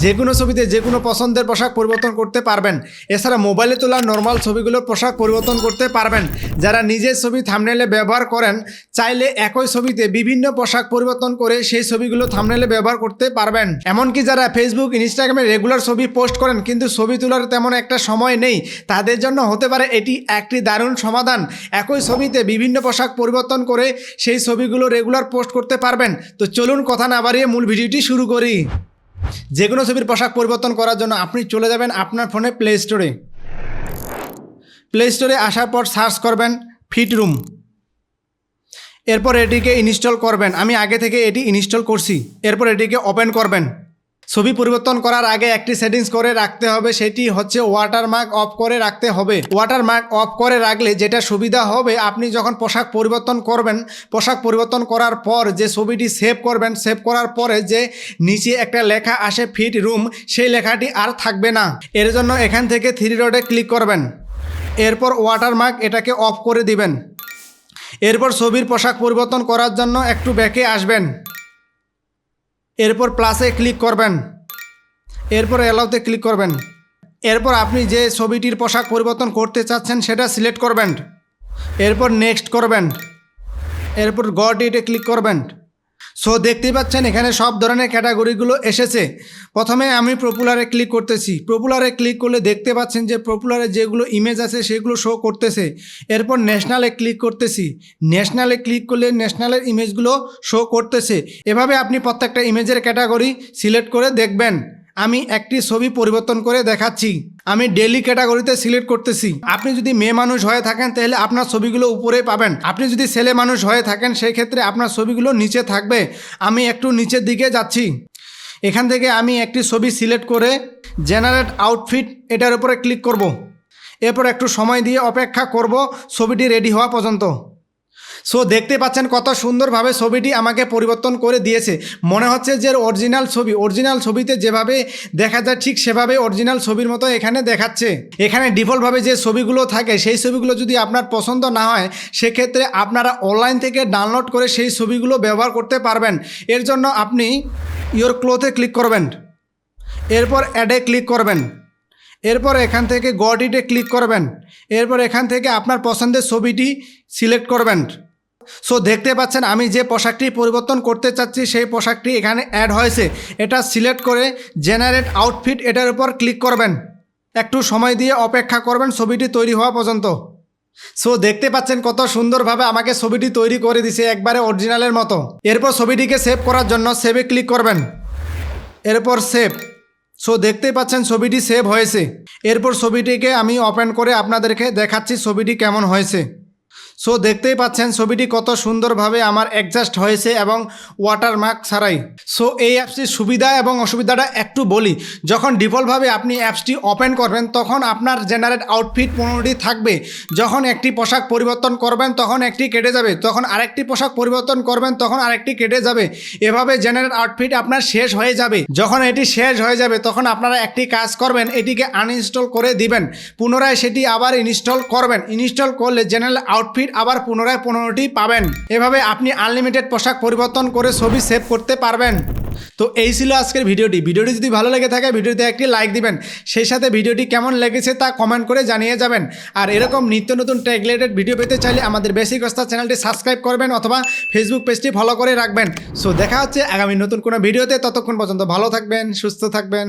যে কোনো ছবিতে যে কোনো পছন্দের পোশাক পরিবর্তন করতে পারবেন। এছাড়া মোবাইলে তোলা নর্মাল ছবিগুলোর পোশাক পরিবর্তন করতে পারবেন। যারা নিজের ছবি থাম্বনেইলে ব্যবহার করেন, চাইলে একই ছবিতে বিভিন্ন পোশাক পরিবর্তন করে সেই ছবিগুলো থাম্বনেইলে ব্যবহার করতে পারবেন। এমনকি যারা ফেসবুক, ইনস্টাগ্রামে রেগুলার ছবি পোস্ট করেন কিন্তু ছবি তোলার তেমন একটা সময় নেই, তাদের জন্য হতে পারে এটি একটি দারুণ সমাধান। একই ছবিতে বিভিন্ন পোশাক পরিবর্তন করে সেই ছবিগুলো রেগুলার পোস্ট করতে পারবেন। তো চলুন কথা না বাড়িয়ে মূল ভিডিওটি শুরু করি। যে কোনো ছবির পোশাক পরিবর্তন করার জন্য আপনি চলে যাবেন আপনার ফোনে প্লে স্টোরে। প্লে স্টোরে আসার পর সার্চ করবেন ফিট রুম। এরপর এটিকে ইনস্টল করবেন। আমি আগে থেকে এটি ইনস্টল করছি। এরপর এটিকে ওপেন করবেন। ছবি পরিবর্তন করার আগে একটি সেটিংস করে রাখতে হবে, সেটি হচ্ছে ওয়াটারমার্ক অফ করে রাখতে হবে। ওয়াটারমার্ক অফ করে রাখলে যেটা সুবিধা হবে, আপনি যখন পোশাক পরিবর্তন করবেন, পোশাক পরিবর্তন করার পর যে ছবিটি সেভ করবেন, সেভ করার পরে যে নিচে একটা লেখা আসে ফিট রুম, সেই লেখাটি আর থাকবে না। এর জন্য এখান থেকে থ্রি ডটে ক্লিক করবেন। এরপর ওয়াটারমার্ক এটাকে অফ করে দিবেন। এরপর ছবির পোশাক পরিবর্তন করার জন্য একটু ব্যাকে আসবেন। এরপর প্লাসে ক্লিক করবেন। এরপর অ্যালাউতে ক্লিক করবেন। এরপর আপনি যে ছবিটির পোশাক পরিবর্তন করতে চাচ্ছেন সেটা সিলেক্ট করবেন। এরপর নেক্সট করবেন। এরপর গট ইটে ক্লিক করবেন। সো দেখতেই পাচ্ছেন এখানে সব ধরনের ক্যাটাগরিগুলো এসেছে। প্রথমে আমি পপুলারে ক্লিক করতেছি। পপুলারে ক্লিক করলে দেখতে পাচ্ছেন যে পপুলারে যেগুলো ইমেজ আছে সেগুলো শো করতেছে। এরপর ন্যাশনালে ক্লিক করতেছি। ন্যাশনালে ক্লিক করলে ন্যাশনালের ইমেজগুলো শো করতেছে। এভাবে আপনি প্রত্যেকটা ইমেজের ক্যাটাগরি সিলেক্ট করে দেখবেন। আমি একটি ছবি পরিবর্তন করে দেখাচ্ছি। আমি ডেইলি ক্যাটাগরিতে সিলেক্ট করতেছি। আপনি যদি মেয়ে মানুষ হয়ে থাকেন তাহলে আপনার ছবিগুলো উপরে পাবেন। আপনি যদি ছেলে মানুষ হয়ে থাকেন সেই ক্ষেত্রে আপনার ছবিগুলো নিচে থাকবে। আমি একটু নিচের দিকে যাচ্ছি। এখান থেকে আমি একটি ছবি সিলেক্ট করে জেনারেট আউটফিট এটার উপরে ক্লিক করব। এরপর একটু সময় দিয়ে অপেক্ষা করব ছবিটি রেডি হওয়া পর্যন্ত। সো দেখতে পাচ্ছেন কত সুন্দরভাবে ছবিটি আমাকে পরিবর্তন করে দিয়েছে। মনে হচ্ছে যে অরিজিনাল ছবিতে যেভাবে দেখা যায় ঠিক সেভাবে অরিজিনাল ছবির মতো এখানে দেখাচ্ছে। এখানে ডিফল্টভাবে যে ছবিগুলো থাকে সেই ছবিগুলো যদি আপনার পছন্দ না হয় সেক্ষেত্রে আপনারা অনলাইন থেকে ডাউনলোড করে সেই ছবিগুলো ব্যবহার করতে পারবেন। এর জন্য আপনি ইয়োর ক্লোথে ক্লিক করবেন। এরপর অ্যাডে ক্লিক করবেন। এরপর এখান থেকে গট ইটে ক্লিক করবেন। এরপর এখান থেকে আপনার পছন্দের ছবিটি সিলেক্ট করবেন। সো দেখতে পাচ্ছেন আমি যে পোশাকটি পরিবর্তন করতে চাচ্ছি সেই পোশাকটি এখানে অ্যাড হয়েছে। এটা সিলেক্ট করে জেনারেট আউটফিট এটার উপর ক্লিক করবেন। একটু সময় দিয়ে অপেক্ষা করবেন ছবিটি তৈরি হওয়া পর্যন্ত। সো দেখতে পাচ্ছেন কত সুন্দরভাবে আমাকে ছবিটি তৈরি করে দিছে একবারে অরিজিনালের মতো। এরপর ছবিটিকে সেভ করার জন্য সেভে ক্লিক করবেন। এরপর সেভ। সো দেখতেই পাচ্ছেন ছবিটি সেভ হয়েছে। এরপর ছবিটিকে আমি ওপেন করে আপনাদেরকে দেখাচ্ছি ছবিটি কেমন হয়েছে। সো দেখতেই পাচ্ছেন ছবিটি কত সুন্দরভাবে আমার অ্যাডজাস্ট হয়েছে এবং ওয়াটারমার্ক ছাড়াই। সো এই অ্যাপসটির সুবিধা এবং অসুবিধাটা একটু বলি। যখন ডিফল্টভাবে আপনি অ্যাপসটি ওপেন করবেন তখন আপনার জেনারেট আউটফিট 15টি থাকবে। যখন একটি পোশাক পরিবর্তন করবেন তখন একটি কেটে যাবে, তখন আরেকটি পোশাক পরিবর্তন করবেন তখন আরেকটি কেটে যাবে। এভাবে জেনারেট আউটফিট আপনার শেষ হয়ে যাবে। যখন এটি শেষ হয়ে যাবে তখন আপনারা একটি কাজ করবেন, এটিকে আনইনস্টল করে দিবেন। পুনরায় সেটি আবার ইনস্টল করবেন। ইনস্টল করলে জেনারেল আউটফিট আবার পুনরায় 15টি পাবেন। এভাবে আপনি আনলিমিটেড পোশাক পরিবর্তন করে ছবি সেভ করতে পারবেন। তো এই ছিল আজকের ভিডিওটি। ভিডিওটি যদি ভালো লেগে থাকে ভিডিওতে একটি লাইক দিবেন, সেই সাথে ভিডিওটি কেমন লেগেছে তা কমেন্ট করে জানিয়ে যাবেন। আর এরকম নিত্য নতুন টেক রিলেটেড ভিডিও পেতে চাইলে আমাদের বেসিক ওস্তাদ চ্যানেলটি সাবস্ক্রাইব করবেন অথবা ফেসবুক পেজটি ফলো করে রাখবেন। সো দেখা হচ্ছে আগামী নতুন কোনো ভিডিওতে। ততক্ষণ পর্যন্ত ভালো থাকবেন, সুস্থ থাকবেন।